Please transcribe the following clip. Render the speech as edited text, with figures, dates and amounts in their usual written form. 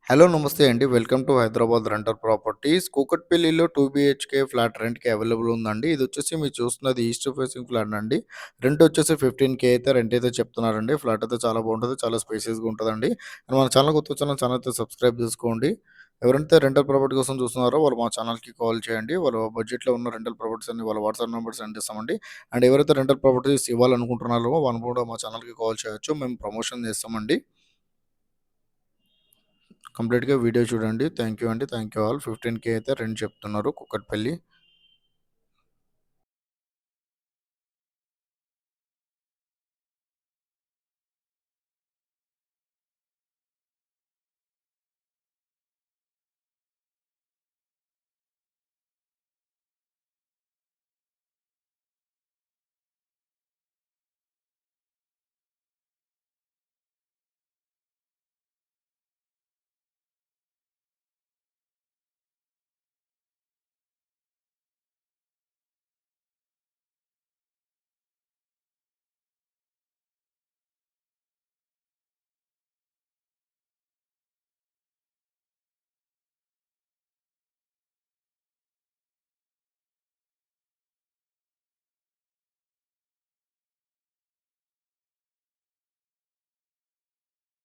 Hello నమస్తే అండి. Welcome to Hyderabad rental properties. కూకట్పల్లిలో 2 బీహెచ్‌కే ఫ్లాట్ రెంట్‌కి అవైలబుల్ ఉందండి. ఇదొచ్చేసి మీరు చూస్తున్నది ఈస్ట్ ఫేసింగ్ ఫ్లాట్ అండి. రెంట్ వచ్చేసి 15,000 అయితే రెంట్ అయితే చెప్తున్నారండి. ఫ్లాట్ అయితే చాలా బాగుంటది. చాలా స్పేసియస్‌గా ఉంటదండి. అండ్ మన ఛానల్ కొత్తగా ఛానల్ అయితే సబ్స్క్రైబ్ చేసుకోండి. ఎవరైతే రెంటల్ ప్రాపర్టీ కోసం చూస్తున్నారో వాళ్ళు మా ఛానల్‌కి కాల్ చేయండి. వాళ్ళ బడ్జెట్‌లో ఉన్న రెంటల్ ప్రాపర్టీస్ అన్ని వాళ్ళ వాట్సాప్ నంబర్ సెండ్ చేస్తామండి. అండ్ ఎవరైతే రెంటల్ ప్రాపర్టీస్ ఇవ్వాలనుకుంటున్నారో వాళ్ళు కూడా మా ఛానల్‌కి కాల్ చేయొచ్చు. మేము ప్రమోషన్ చేస్తామండి. కంప్లీట్‌గా వీడియో చూడండి. థాంక్ యూ అండి. Thank you all. 15,000 అయితే రెంట్ చెప్తున్నారు కూకట్పల్లి.